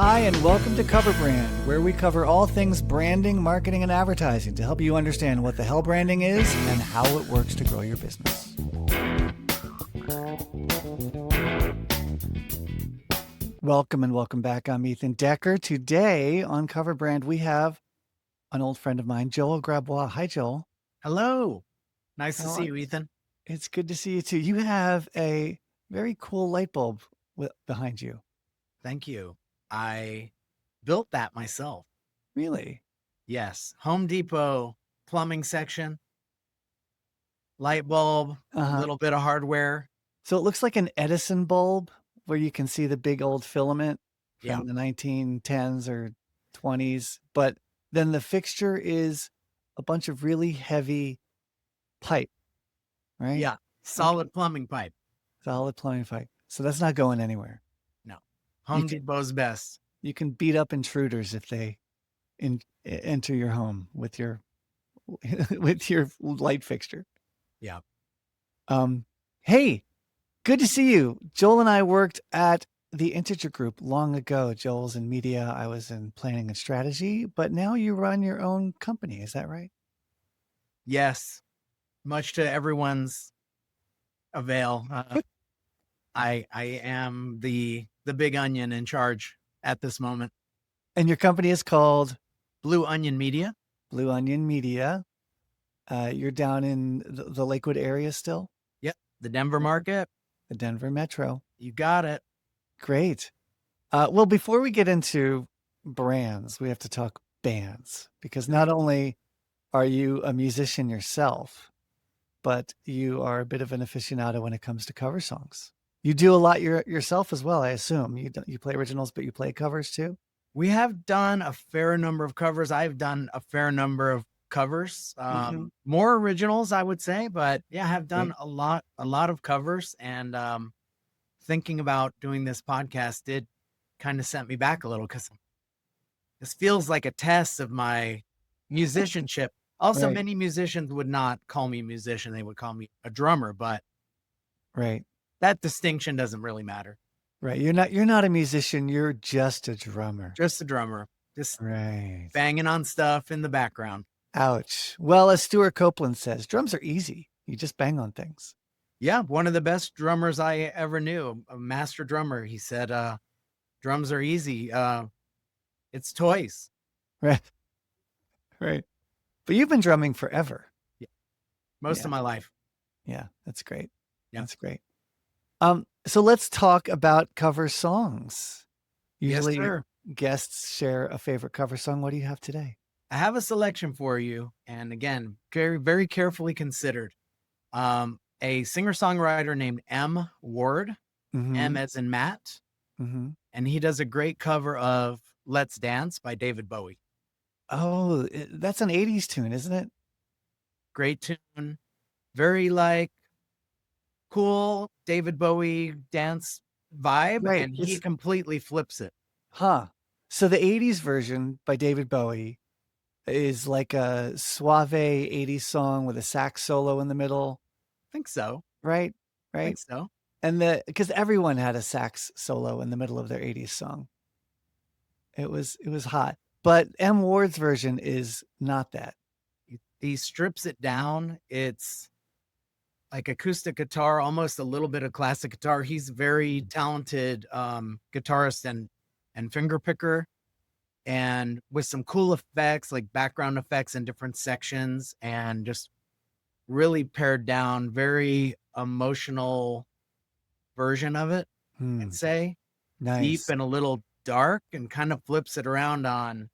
Hi, and welcome to Cover Brand, where we cover all things branding, marketing, and advertising to help you understand what the hell branding is and how it works to grow your business. Welcome and welcome back. I'm Ethan Decker. Today on Cover Brand, we have an old friend of mine, Joel Grabois. Hi, Joel. Hello. Nice to How see are you, Ethan. It's good to see you too. You have a very cool light bulb behind you. Thank you. I built that myself. Really? Yes. Home Depot plumbing section, light bulb, a little bit of hardware. So it looks like an Edison bulb where you can see the big old filament from the 1910s or 20s. But then the fixture is a bunch of really heavy pipe, right? Yeah. Solid plumbing pipe. Solid plumbing pipe. So that's not going anywhere. No. Home Depot's best. You can beat up intruders if they enter your home with your light fixture. Yeah. Hey, good to see you. Joel and I worked at the Integer Group long ago. Joel's in media, I was in planning and strategy, but now you run your own company. Is that right? Yes. Much to everyone's avail. I am the big onion in charge at this moment. And your company is called Blue Onion Media. Blue Onion Media. You're down in the Lakewood area still? Yep. The Denver market. The Denver Metro. You got it. Great. Well, before we get into brands, we have to talk bands, because not only are you a musician yourself, but you are a bit of an aficionado when it comes to cover songs. You do a lot yourself as well, I assume. You play originals, but you play covers too? We have done a fair number of covers. I've done a fair number of covers, more originals, I would say, but yeah, I have done a lot of covers. And thinking about doing this podcast did kind of set me back a little, because this feels like a test of my musicianship. Also, many musicians would not call me a musician. They would call me a drummer, but that distinction doesn't really matter. Right. You're not a musician. You're just a drummer. Just a drummer. Just banging on stuff in the background. Ouch. Well, as Stuart Copeland says, drums are easy. You just bang on things. Yeah. One of the best drummers I ever knew, a master drummer. He said, drums are easy. It's toys. Right. Right. But you've been drumming forever. Yeah. Most of my life. Yeah. That's great. Yeah. That's great. So let's talk about cover songs. Usually guests share a favorite cover song. What do you have today? I have a selection for you. And again, very, very carefully considered. A singer-songwriter named M. Ward, M as in Matt. And he does a great cover of Let's Dance by David Bowie. Oh, that's an 80s tune, isn't it? Great tune. Very cool David Bowie dance vibe, and he completely flips it. So the 80s version by David Bowie is like a suave 80s song with a sax solo in the middle. I think so. Right? I think so. And because everyone had a sax solo in the middle of their 80s song. It was hot. But M. Ward's version is not that. He strips it down. It's like acoustic guitar, almost a little bit of classic guitar. He's very talented guitarist and finger picker, and with some cool effects, like background effects in different sections, and just really pared down, very emotional version of it. I'd say deep and a little dark, and kind of flips it around on,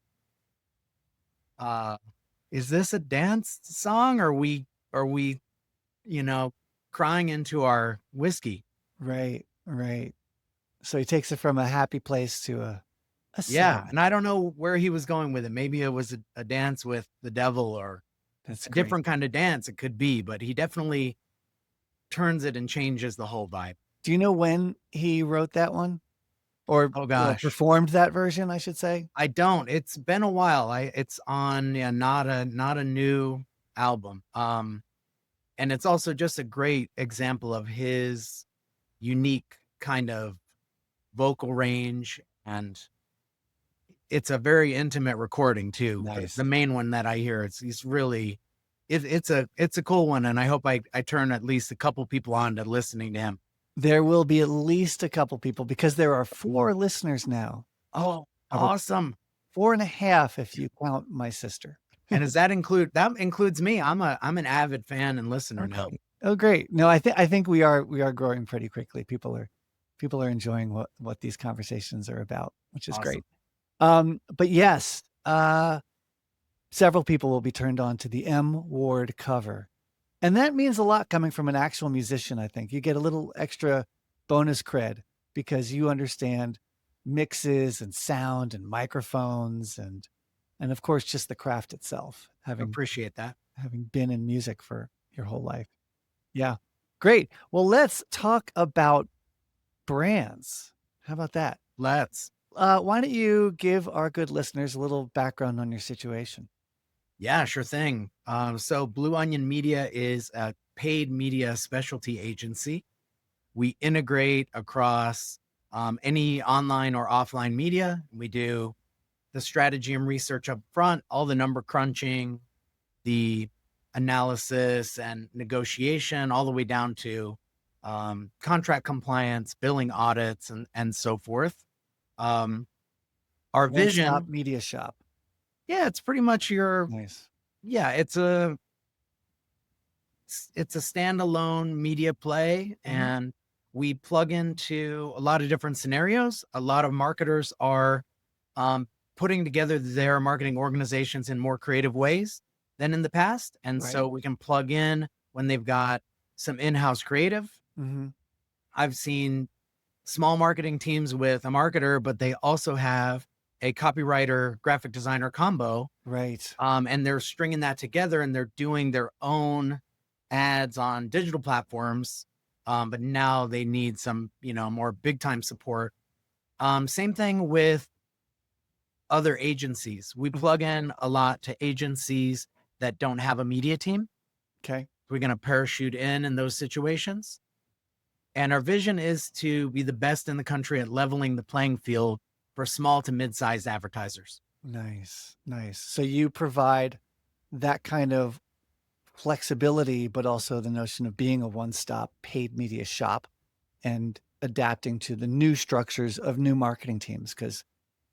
is this a dance song? Or are we, crying into our whiskey? Right. So he takes it from a happy place to a sad. And I don't know where he was going with it. Maybe it was a dance with the devil, or that's a different kind of dance. It could be, but he definitely turns it and changes the whole vibe. Do you know when he wrote that one? Or performed that version, I should say? I don't. It's been a while. It's on not a new album. And it's also just a great example of his unique kind of vocal range and it's a very intimate recording too. Nice. The main one that I hear, he's really, it's a cool one. And I hope I turn at least a couple people on to listening to him. There will be at least a couple people because there are 4 listeners now. Oh, awesome. 4.5 if you count my sister. And does that includes me? I'm an avid fan and listener now. Oh, great. No, I think we are growing pretty quickly. People are enjoying what these conversations are about, which is great. But yes, several people will be turned on to the M Ward cover. And that means a lot coming from an actual musician, I think. You get a little extra bonus cred because you understand mixes and sound and microphones and of course just the craft itself, Appreciate that. having been in music for your whole life. Yeah. Great. Well, let's talk about brands. How about that? Let's. Why don't you give our good listeners a little background on your situation? Yeah, sure thing. So Blue Onion Media is a paid media specialty agency. We integrate across any online or offline media. We do the strategy and research up front, all the number crunching, the analysis and negotiation, all the way down to contract compliance, billing audits, and so forth. Our vision, One-stop media shop. yeah, it's pretty much your, Nice. yeah, it's a standalone media play, and we plug into a lot of different scenarios. A lot of marketers are putting together their marketing organizations in more creative ways than in the past. And so we can plug in when they've got some in-house creative. I've seen small marketing teams with a marketer, but they also have a copywriter, graphic designer combo. Right. And they're stringing that together and they're doing their own ads on digital platforms. But now they need some, more big time support. Same thing with other agencies. We plug in a lot to agencies that don't have a media team. Okay. We're going to parachute in those situations. And our vision is to be the best in the country at leveling the playing field for small to mid-sized advertisers. Nice. Nice. So you provide that kind of flexibility, but also the notion of being a one-stop paid media shop and adapting to the new structures of new marketing teams. Because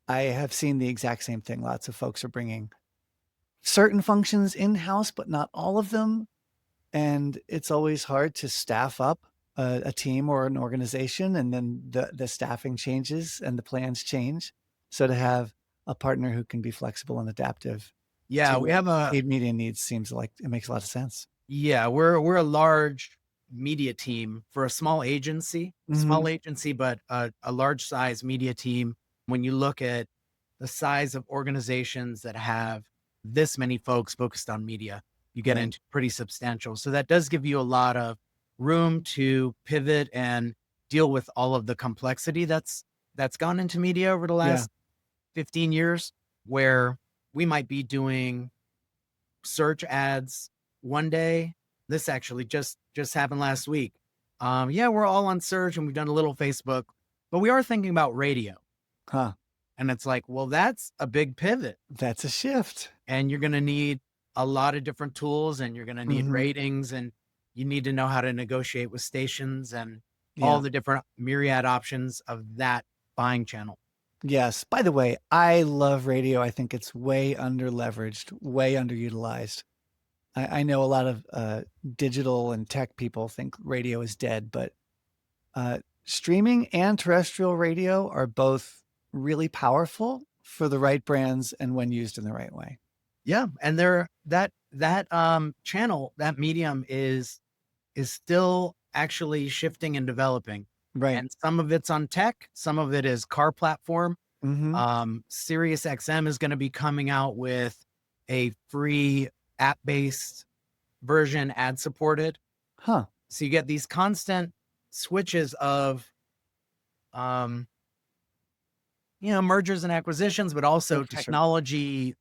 I have seen the exact same thing. Lots of folks are bringing certain functions in-house, but not all of them. And it's always hard to staff up a team or an organization, and then the staffing changes and the plans change. So to have a partner who can be flexible and adaptive, yeah, we have a paid media needs seems like it makes a lot of sense. Yeah, we're a large media team for a small agency, but a large size media team. When you look at the size of organizations that have this many folks focused on media, you get into pretty substantial. So that does give you a lot of room to pivot and deal with all of the complexity that's gone into media over the last 15 years, where we might be doing search ads one day. This actually just happened last week. We're all on search and we've done a little Facebook, but we are thinking about radio. And it's like, well, that's a big pivot. That's a shift. And you're going to need a lot of different tools, and you're going to need ratings, and you need to know how to negotiate with stations and all the different myriad options of that buying channel. Yes. By the way, I love radio. I think it's way under leveraged, way underutilized. I know a lot of digital and tech people think radio is dead, but streaming and terrestrial radio are both really powerful for the right brands and when used in the right way. Yeah. And that channel, that medium is still actually shifting and developing. Right. And some of it's on tech, some of it is car platform. Sirius XM is going to be coming out with a free app-based version, ad supported. So you get these constant switches of mergers and acquisitions, but also technology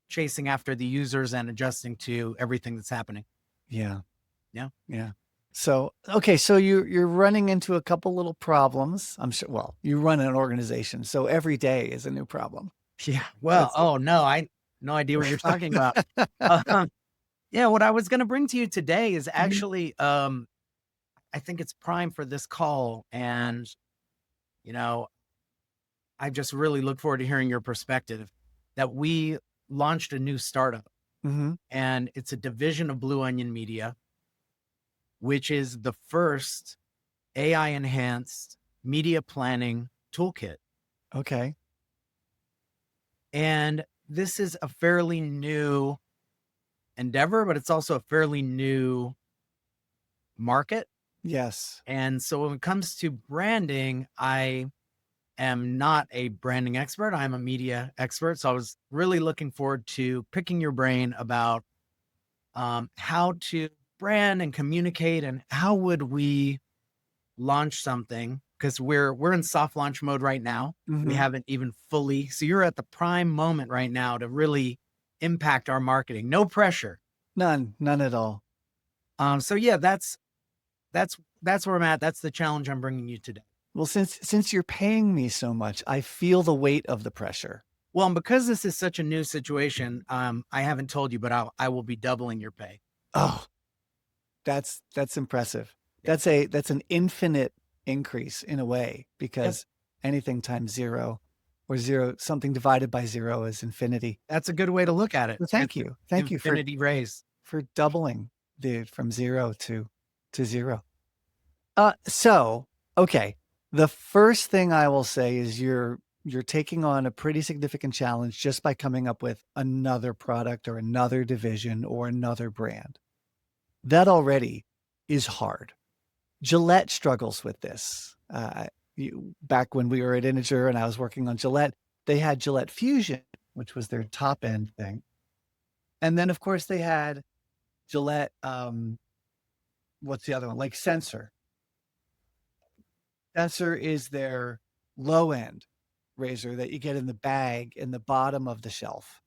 chasing after the users and adjusting to everything that's happening. Yeah. So, okay, so you're running into a couple little problems. I'm sure, well, you run an organization, so every day is a new problem. Yeah. Well, That's oh no, I no idea what you're talking about. Um, yeah, what I was going to bring to you today is Mhm, actually, I think it's prime for this call. And, you know, I just really look forward to hearing your perspective that we launched a new startup, mhm. and it's a division of Blue Onion Media, which is the first AI enhanced media planning toolkit. Okay. And this is a fairly new endeavor, but it's also a fairly new market. Yes. And so when it comes to branding, I am not a branding expert. I'm a media expert. So I was really looking forward to picking your brain about how to brand and communicate, and how would we launch something, because we're in soft launch mode right now. We Mhm. haven't even fully. So you're at the prime moment right now to really impact our marketing. No pressure. None at all. So yeah, that's where I'm at. That's the challenge I'm bringing you today. Well, since you're paying me so much, I feel the weight of the pressure. Well, and because this is such a new situation, I haven't told you, but I will be doubling your pay. Oh, that's impressive. Yeah. That's an infinite increase in a way, Yep. because anything times zero or zero, something divided by zero is infinity. That's a good way to look at it. Well, It's thank an you. Thank you infinity raise. for doubling the from zero to zero. So, okay. The first thing I will say is you're taking on a pretty significant challenge just by coming up with another product or another division or another brand. That already is hard. Gillette struggles with this. Back when we were at Integer and I was working on Gillette, they had Gillette Fusion, which was their top end thing. And then of course they had Gillette, what's the other one? Like Sensor. Sensor is their low end razor that you get in the bag in the bottom of the shelf.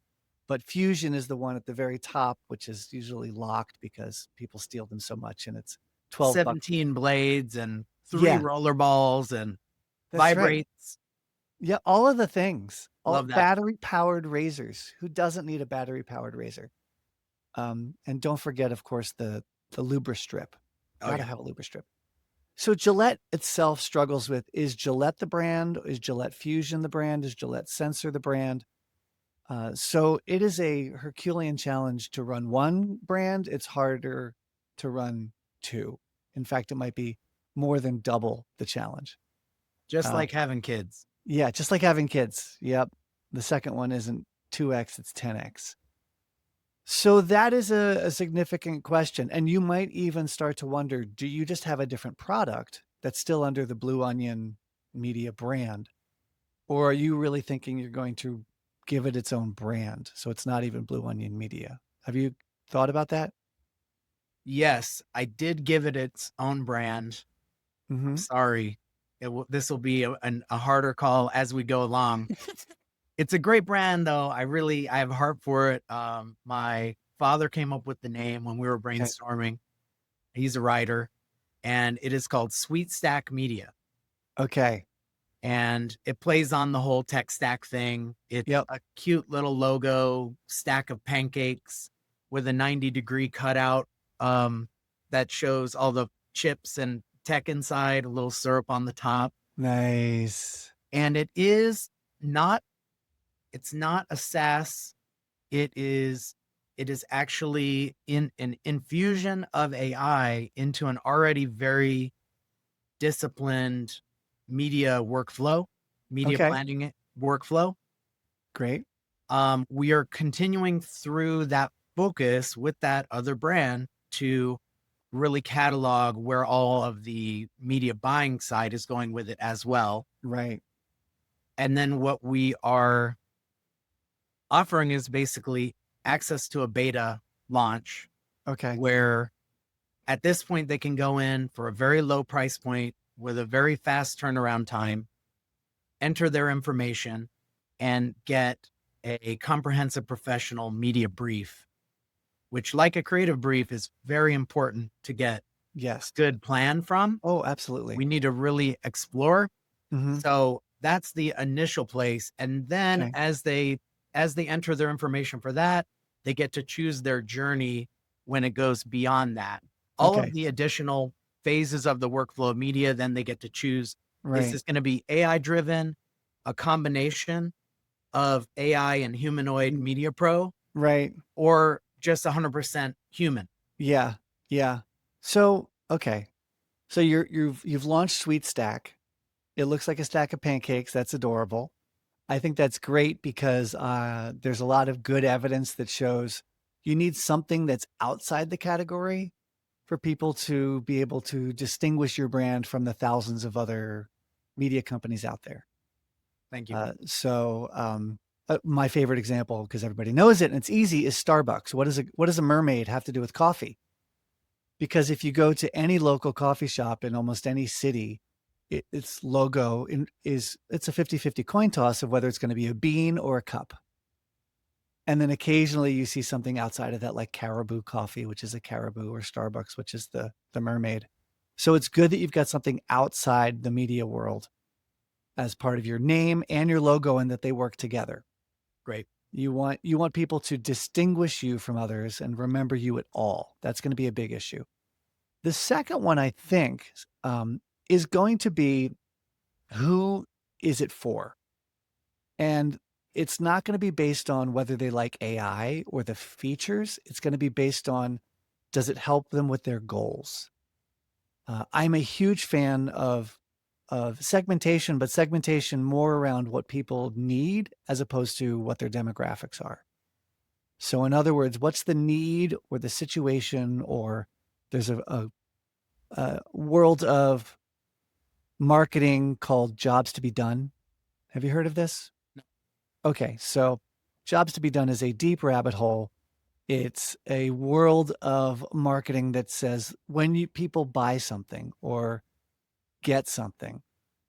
But Fusion is the one at the very top, which is usually locked because people steal them so much, and it's 12 bucks. 17 blades and 3 Yeah, roller balls and that's right. vibrates. Yeah, all of the things. All Love that. battery powered razors. Who doesn't need a battery powered razor? And don't forget, of course, the Lubristrip. Oh Gotta yeah. have a Lubristrip. So Gillette itself struggles with, is Gillette the brand? Is Gillette Fusion the brand? Is Gillette Sensor the brand? So it is a Herculean challenge to run one brand. It's harder to run two. In fact, it might be more than double the challenge. Just Uh, like having kids. yeah, just like having kids. Yep. The second one isn't 2x, it's 10x. So that is a significant question. And you might even start to wonder, do you just have a different product that's still under the Blue Onion Media brand? Or are you really thinking you're going to give it its own brand? So it's not even Blue Onion Media. Have you thought about that? Yes, I did give it its own brand. I'm Mm-hmm. sorry. This will be a harder call as we go along. It's a great brand though. I have heart for it. My father came up with the name when we were Okay. brainstorming. He's a writer, and it is called Sweet Stack Media. Okay. And it plays on the whole tech stack thing. It's Yep. a cute little logo stack of pancakes with a 90-degree cutout, um, that shows all the chips and tech inside, a little syrup on the top. Nice. And not it's not a SaaS. It is it is actually in an infusion of AI into an already very disciplined media workflow, media Okay. planning workflow. Great. We are continuing through that focus with that other brand to really catalog where all of the media buying side is going with it as well. Right. And then what we are offering is basically access to a beta launch, Okay. where at this point they can go in for a very low price point with a very fast turnaround time, enter their information, and get a comprehensive professional media brief, which, like a creative brief, is very important to get. Yes. good plan from. Oh, absolutely. We need to really explore. Mhm. So that's the initial place. And then Okay. as they enter their information for that, they get to choose their journey when it goes beyond that. All of Okay. the additional phases of the workflow of media, then they get to choose, is Right. this going to be AI driven, a combination of AI and humanoid media pro, Right. or just 100% human? Yeah. Yeah. So, okay. So you've launched Sweet Stack. It looks like a stack of pancakes. That's adorable. I think that's great because there's a lot of good evidence that shows you need something that's outside the category for people to be able to distinguish your brand from the thousands of other media companies out there. Thank you. My favorite example, because everybody knows it and it's easy, is Starbucks. What does a mermaid have to do with coffee? Because if you go to any local coffee shop in almost any city, its logo it's a 50-50 coin toss of whether it's going to be a bean or a cup. And then occasionally you see something outside of that, like Caribou Coffee, which is a caribou, or Starbucks, which is the mermaid. So it's good that you've got something outside the media world as part of your name and your logo, and that they work together. Great. You want people to distinguish you from others and remember you at all. That's going to be a big issue. The second one, I think, is going to be, who is it for? And it's not going to be based on whether they like AI or the features. It's going to be based on, does it help them with their goals? I'm a huge fan of segmentation, but segmentation more around what people need as opposed to what their demographics are. So, in other words, what's the need or the situation? Or there's a world of marketing called jobs to be done. Have you heard of this? No. Okay, so jobs to be done is a deep rabbit hole. It's a world of marketing that says when people buy something or get something,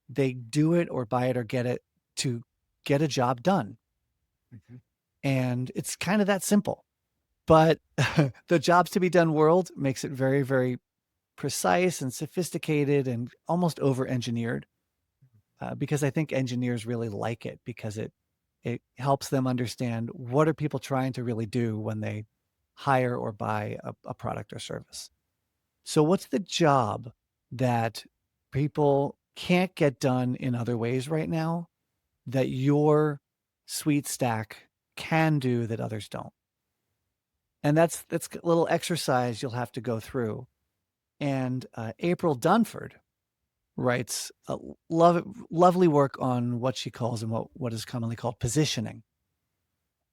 they do it or buy it or get it to get a job done. Mhm. And it's kind of that simple. But the jobs to be done world makes it very, very precise and sophisticated and almost over engineered, because I think engineers really like it, because it helps them understand what are people trying to really do when they hire or buy a product or service. So what's the job that people can't get done in other ways right now that your Sweet Stack can do that others don't? And that's a little exercise you'll have to go through. And April Dunford writes lovely work on what she calls, and what is commonly called, positioning.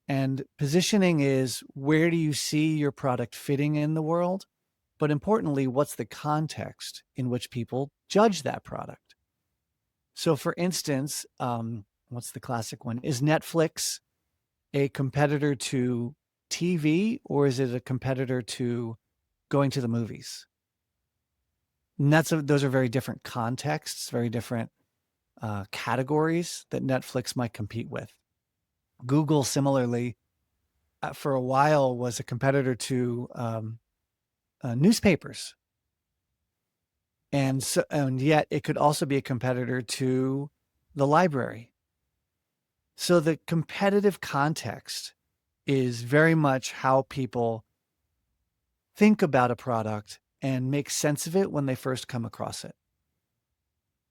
And positioning is, where do you see your product fitting in the world? But importantly, what's the context in which people judge that product? So, for instance, what's the classic one? Is Netflix a competitor to TV, or is it a competitor to going to the movies? And those are very different contexts, very different categories that Netflix might compete with. Google, similarly, for a while was a competitor to newspapers, and yet it could also be a competitor to the library. So the competitive context is very much how people think about a product and make sense of it when they first come across it.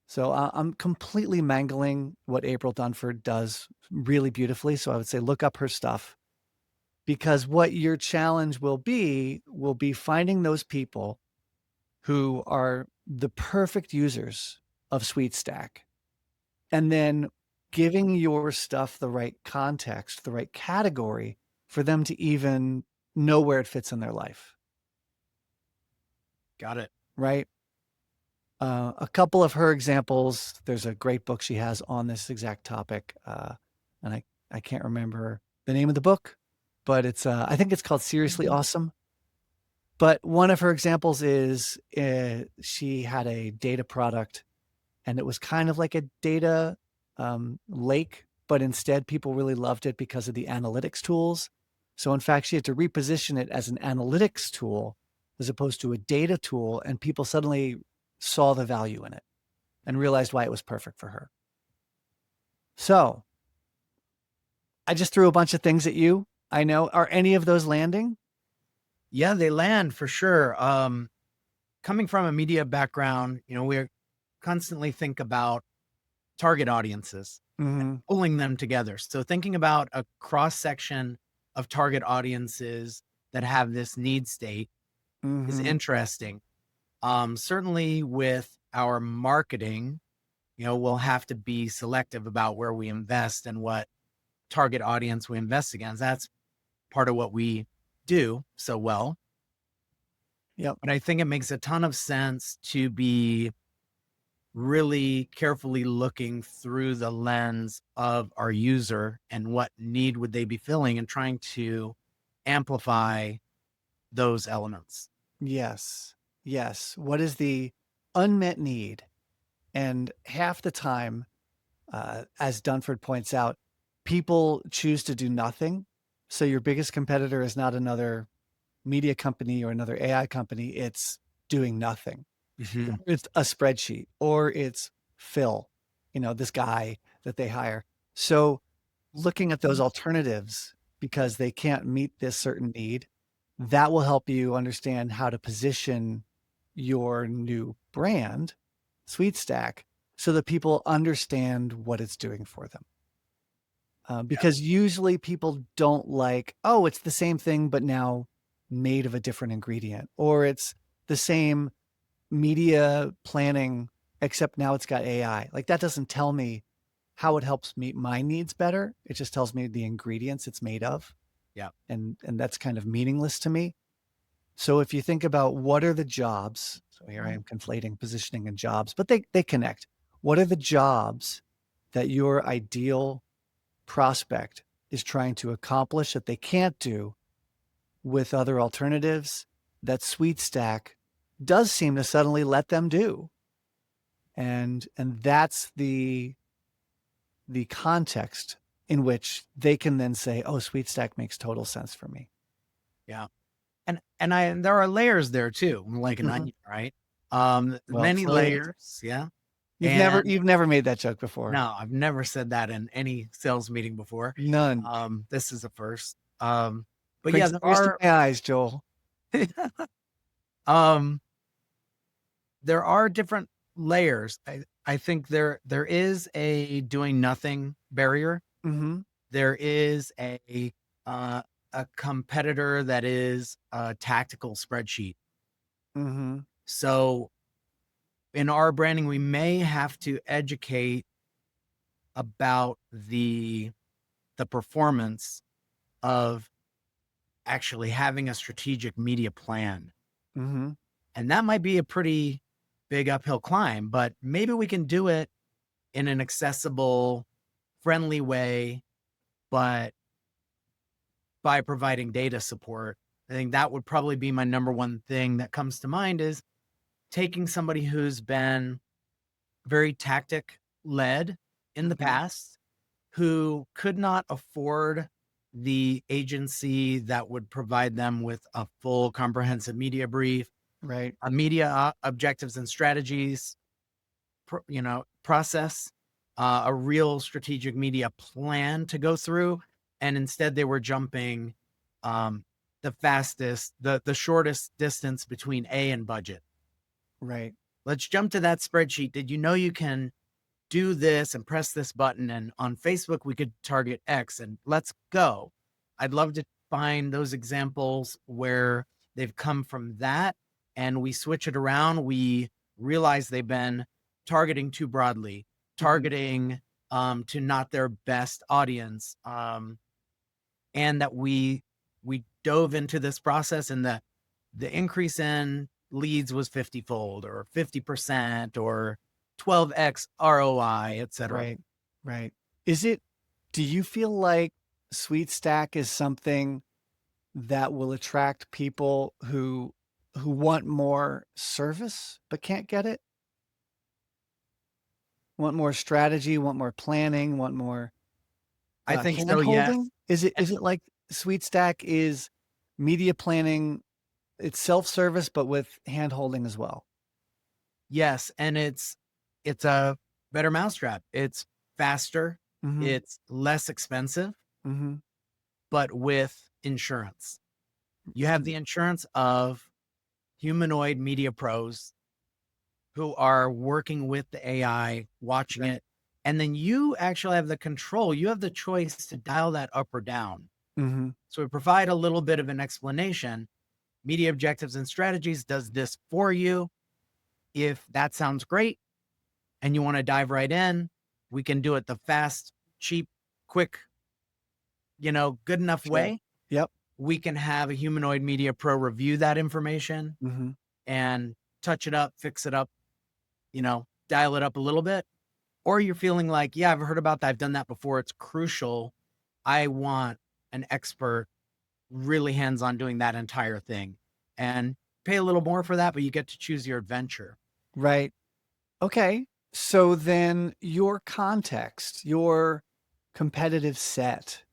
So I'm completely mangling what April Dunford does really beautifully. So I would say look up her stuff, because what your challenge will be finding those people who are the perfect users of SweetStack, and then giving your stuff the right context, the right category for them to even know where it fits in their life, Got it. right? A couple of her examples, there's a great book she has on this exact topic, and I can't remember the name of the book, but I think it's called Seriously Awesome. But one of her examples is, she had a data product, and it was kind of like a data lake, but instead people really loved it because of the analytics tools. So in fact, she had to reposition it as an analytics tool as opposed to a data tool, and people suddenly saw the value in it and realized why it was perfect for her. So I just threw a bunch of things at you. I know. Are any of those landing? Yeah, they land for sure. Coming from a media background, we constantly think about target audiences, Mm-hmm. pulling them together. So thinking about a cross section of target audiences that have this need state is Mm-hmm. interesting. Certainly with our marketing, we'll have to be selective about where we invest and what target audience we invest against. That's part of what we do so well. Yep. But I think it makes a ton of sense to be really carefully looking through the lens of our user and what need would they be filling and trying to amplify those elements. Yes. Yes. What is the unmet need? And half the time, as Dunford points out, people choose to do nothing. So your biggest competitor is not another media company or another AI company. It's doing nothing. Mhm. It's a spreadsheet, or it's Phil, this guy that they hire. So looking at those alternatives because they can't meet this certain need, that will help you understand how to position your new brand, SweetStack, so that people understand what it's doing for them. Because usually people don't like, oh, it's the same thing, but now made of a different ingredient, or it's the same media planning, except now it's got AI. Like that doesn't tell me how it helps meet my needs better. It just tells me the ingredients it's made of. Yeah. And that's kind of meaningless to me. So if you think about what are the jobs, so here I am conflating positioning and jobs, but they connect. What are the jobs that your ideal prospect is trying to accomplish that they can't do with other alternatives that SweetStack does seem to suddenly let them do? And that's the context in which they can then say, oh, SweetStack makes total sense for me. Yeah. And there are layers there too, like an Mhm. onion, right? Well, Many brilliant. layers. Yeah. You've And never made that joke before. no, I've never said that in any sales meeting before. None. This is a first. But yeah, Brings tears to my eyes, Joel. um, there are different layers. I think there is a doing nothing barrier. Mm-hmm. There is uh, a competitor that is a tactical spreadsheet. Mm-hmm. So in our branding, we may have to educate about the performance of actually having a strategic media plan. Mm-hmm. And that might be a pretty big uphill climb, but maybe we can do it in an accessible, friendly way, but by providing data support. I think that would probably be my number one thing that comes to mind is taking somebody who's been very tactic led in the Mm-hmm. past, who could not afford the agency that would provide them with a full comprehensive media brief, Right. a media objectives and strategies, process, a real strategic media plan to go through. And instead they were jumping um, the shortest distance between A and budget. Right. Let's jump to that spreadsheet. Did you know you can do this and press this button? And on Facebook, we could target X and let's go. I'd love to find those examples where they've come from that and we switch it around. We realize they've been targeting too broadly, targeting to not their best audience. And that we dove into this process and the increase in leads was 50-fold or 50% or 12x ROI, et cetera. Right. Right. Do you feel like SweetStack is something that will attract people who want more service but can't get it? Want more strategy, want more planning, want more I think so, yes. hand-holding? Is it like SweetStack is media planning It's self-service, but with hand-holding as well. Yes, and it's a better mousetrap. It's faster, Mhm, it's less expensive, mhm. but with insurance. You have Mm, the insurance of humanoid media pros who are working with the AI, watching right. it, and then you actually have the control. You have the choice to dial that up or down. Mhm. So we provide a little bit of an explanation. Media objectives and strategies does this for you. If that sounds great and you want to dive right in, we can do it the fast, cheap, quick, good enough Sure. way. Yep. We can have a humanoid media pro review that information Mhm. and touch it up, fix it up, dial it up a little bit. Or you're feeling like, yeah, I've heard about that. I've done that before. It's crucial. I want an expert really hands on doing that entire thing and pay a little more for that, but you get to choose your adventure. Right. Okay. So then your context, your competitive set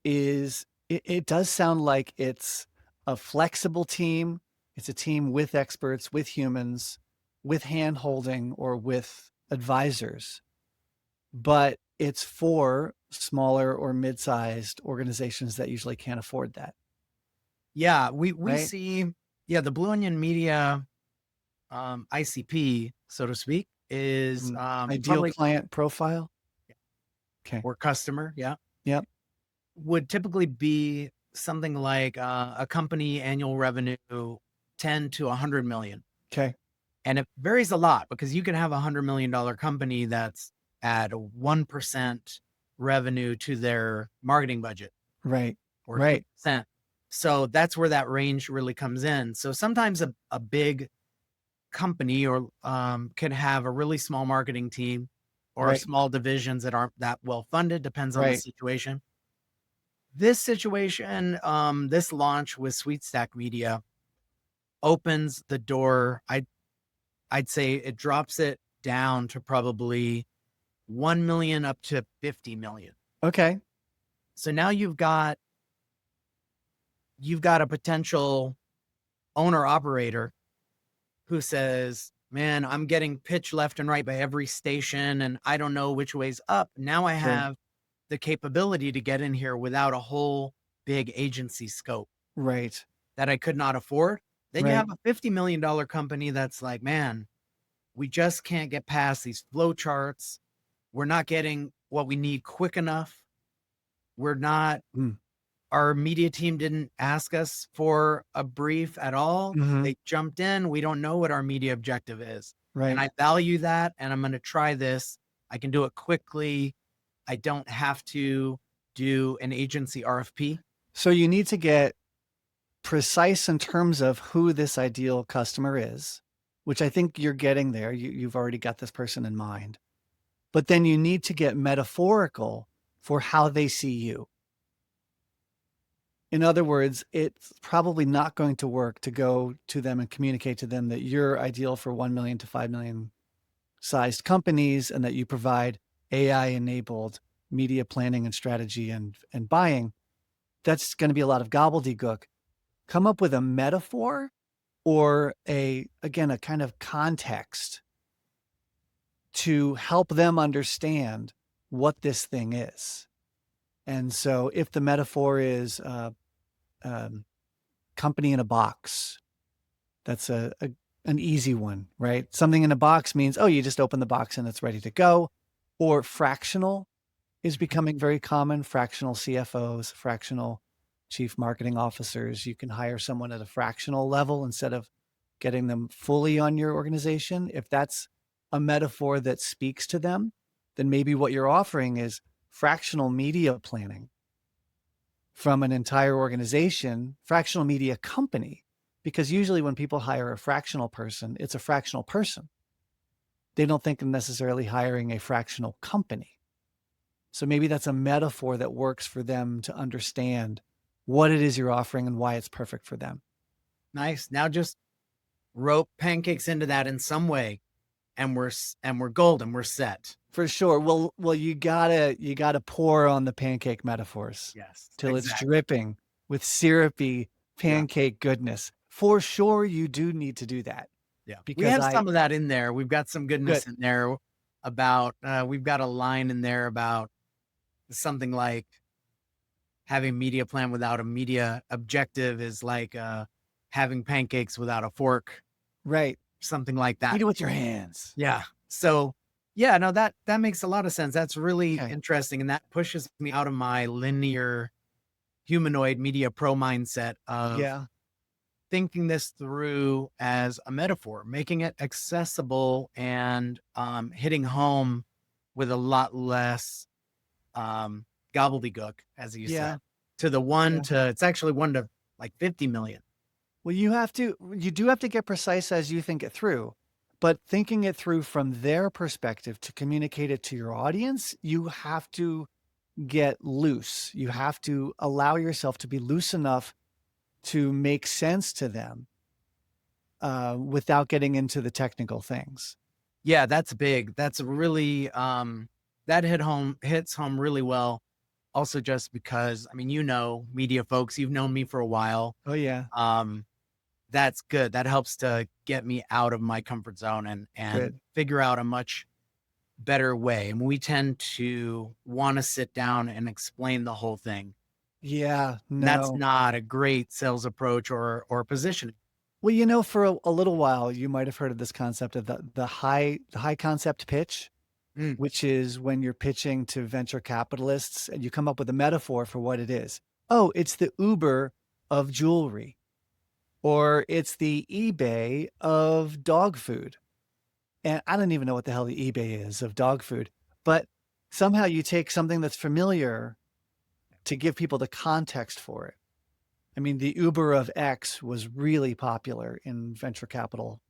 it does sound like it's a flexible team. It's a team with experts, with humans, with hand-holding or with advisors, but it's for smaller or mid-sized organizations that usually can't afford that, Yeah, we right? see, yeah, the Blue Onion Media ICP, so to speak, is Ideal probably client profile? Okay. or customer, yeah, Yep. would typically be something like a company annual revenue 10 to 100 million. Okay. And it varies a lot because you can have $100 million company that's at 1% revenue to their marketing budget Right. or Right. 2%. So that's where that range really comes in. So sometimes a big company or can have a really small marketing team or Right. small divisions that aren't that well funded, depends on the Right. situation. This situation, this launch with Sweet Stack Media opens the door. I'd say it drops it down to probably 1 million up to 50 million. Okay. So now you've got a potential owner operator who says, "Man, I'm getting pitched left and right by every station and I don't know which way's up." Now I Sure. have the capability to get in here without a whole big agency scope Right. that I could not afford. Then you Right. have a $50 million company that's like, "Man, we just can't get past these flow charts. We're not getting what we need quick enough. We're not Mm. Our media team didn't ask us for a brief at all. Mhm. They jumped in. We don't know what our media objective is. And Right. I value that. And I'm going to try this. I can do it quickly. I don't have to do an agency RFP. So you need to get precise in terms of who this ideal customer is, which I think you're getting there. You've already got this person in mind. But then you need to get metaphorical for how they see you. In other words, it's probably not going to work to go to them and communicate to them that you're ideal for 1 million to 5 million sized companies and that you provide AI enabled media planning and strategy and buying. That's going to be a lot of gobbledygook. Come up with a metaphor or again, a kind of context to help them understand what this thing is. And so if the metaphor is um, company in a box, that's an easy one, right? Something in a box means, oh, you just open the box and it's ready to go. Or fractional is becoming very common. Fractional CFOs, fractional chief marketing officers. You can hire someone at a fractional level instead of getting them fully on your organization. If that's a metaphor that speaks to them, then maybe what you're offering is fractional media planning from an entire organization, fractional media company. Because usually when people hire a fractional person, it's a fractional person. They don't think of necessarily hiring a fractional company. So maybe that's a metaphor that works for them to understand what it is you're offering and why it's perfect for them. Nice. Now just rope pancakes into that in some way, and we're golden. We're set. For sure. Well, you gotta pour on the pancake metaphors Yes, till it's exactly. dripping with syrupy Yeah. pancake goodness. for sure you do need to do that Yeah. We because have I some of that in there. We've got some good. goodness in there about, we've got a line in there about something like having media plan without a media objective is like having pancakes without a fork, Right. something like Eat that. it with your hands. Yeah. So yeah, no, that makes a lot of sense. That's really Okay. interesting. And that pushes me out of my linear humanoid media pro mindset of Yeah. thinking this through as a metaphor, making it accessible and hitting home with a lot less um, gobbledygook, as you said, Yeah. to the one Yeah. to it's actually 1 to like 50 million. Well, you do have to get precise as you think it through, but thinking it through from their perspective to communicate it to your audience, you have to get loose. You have to allow yourself to be loose enough to make sense to them without getting into the technical things. Yeah, that's big. That's really that hits home really well. Also, just because I mean, media folks, you've known me for a while. Oh yeah, Um, that's good. That helps to get me out of my comfort zone and good. figure out a much better way. And we tend to want to sit down and explain the whole thing. Yeah, And that's no. not a great sales approach or positioning. Well, for a little while, you might have heard of this concept of the high concept pitch, Mm, which is when you're pitching to venture capitalists and you come up with a metaphor for what it is. Oh, it's the Uber of jewelry, or it's the eBay of dog food. And I don't even know what the hell the eBay is of dog food, but somehow you take something that's familiar to give people the context for it. I mean, the Uber of X was really popular in venture capital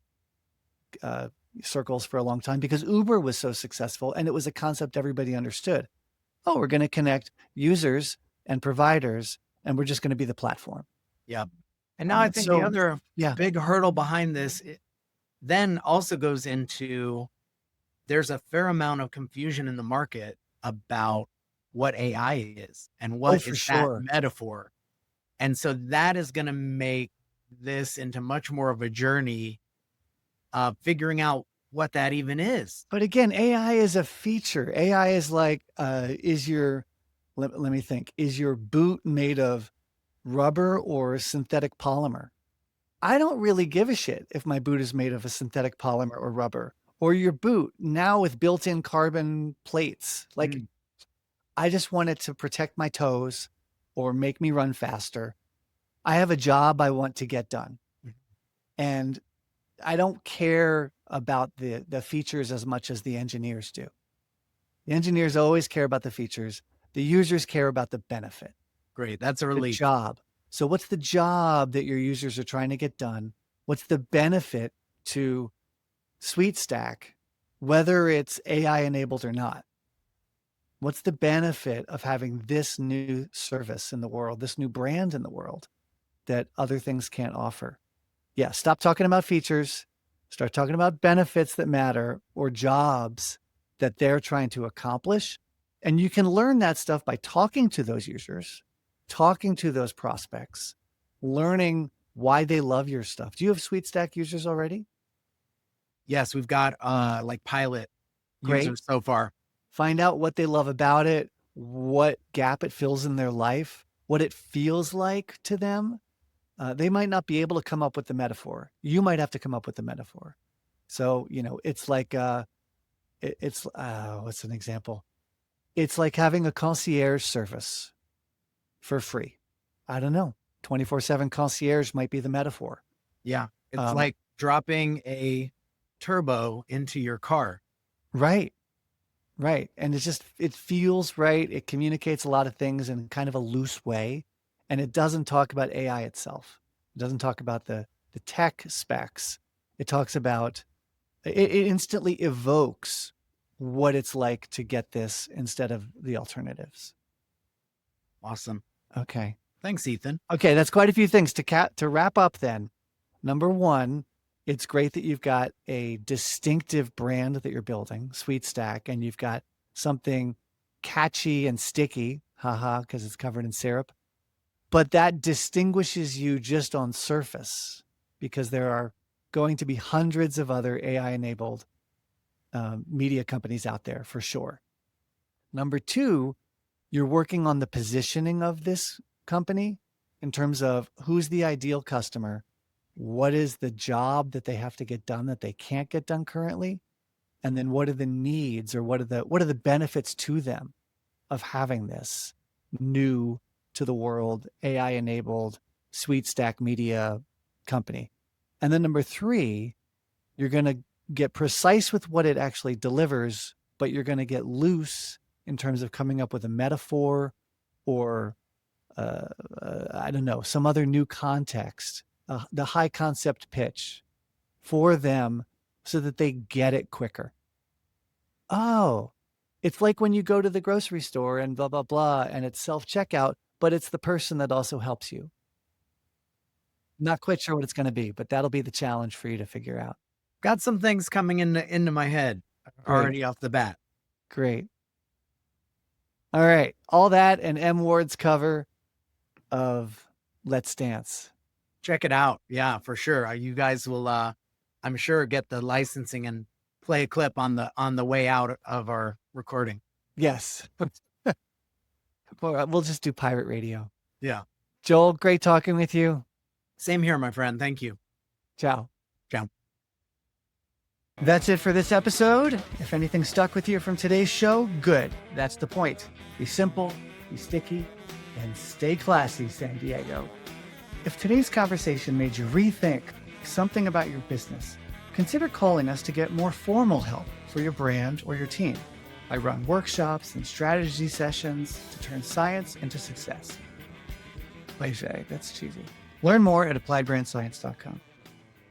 uh, circles for a long time because Uber was so successful and it was a concept everybody understood. Oh, we're going to connect users and providers, and we're just going to be the platform. yeah. And now I think the So, other yeah. big hurdle behind this then also goes into there's a fair amount of confusion in the market about what AI is and Oh, what for is that sure. metaphor. And so that is going to make this into much more of a journey of figuring out what that even is. But again, AI is a feature. AI is like, let me think, is your boot made of rubber or synthetic polymer? I don't really give a shit if my boot is made of a synthetic polymer or rubber, or your boot now with built-in carbon plates. Like, Mm, I just want it to protect my toes or make me run faster. I have a job I want to get done. mhm. And I don't care about the features as much as the engineers do. The engineers always care about the features. The users care about the benefit, Great. That's a the relief. job. So what's the job that your users are trying to get done? What's the benefit to SweetStack, whether it's AI enabled or not? What's the benefit of having this new service in the world, this new brand in the world that other things can't offer? Yeah, stop talking about features, start talking about benefits that matter or jobs that they're trying to accomplish. And you can learn that stuff by talking to those users, talking to those prospects, learning why they love your stuff. Do you have SweetStack users already? Yes, we've got like pilot Great. users so far. Find out what they love about it, what gap it fills in their life, what it feels like to them. They might not be able to come up with the metaphor. You might have to come up with the metaphor. So, it's like, what's an example? It's like having a concierge service for free. I don't know. 24/7 concierge might be the metaphor. Yeah. It's Um, like dropping a turbo into your car. right, right. And it feels right. It communicates a lot of things in kind of a loose way. And it doesn't talk about AI itself. It doesn't talk about the tech specs. It talks about it instantly evokes what it's like to get this instead of the alternatives. Awesome. Okay. Thanks, Ethan. Okay, that's quite a few things to wrap up then. Number 1, it's great that you've got a distinctive brand that you're building, SweetStack, and you've got something catchy and sticky, haha, because it's covered in syrup. But that distinguishes you just on surface. because there are going to be hundreds of other AI-enabled media companies out there for sure. Number two, you're working on the positioning of this company in terms of who's the ideal customer, what is the job that they have to get done that they can't get done currently, and then what are the needs or what are the benefits to them of having this new to the world AI-enabled suite stack media company. And then number three, you're going to get precise with what it actually delivers, but you're going to get loose in terms of coming up with a metaphor or I don't know, some other new context, the high concept pitch for them so that they get it quicker. Oh, it's like when you go to the grocery store and blah, blah, blah, and it's self-checkout, but it's the person that also helps you. Not quite sure what it's going to be, but that'll be the challenge for you to figure out. Got some things coming into my head already off the bat. Great. All right. All that and M Ward's cover of Let's Dance. Check it out. Yeah, for sure. You guys will, I'm sure, get the licensing and play a clip on the way out of our recording. Yes. We'll just do pirate radio. Yeah. Joel, great talking with you. Same here, my friend. Thank you. Ciao. Ciao. That's it for this episode. If anything stuck with you from today's show, good. That's the point. Be simple, be sticky, and stay classy, San Diego. If today's conversation made you rethink something about your business, consider calling us to get more formal help for your brand or your team. I run workshops and strategy sessions to turn science into success. Cliche, that's cheesy. Learn more at appliedbrandscience.com.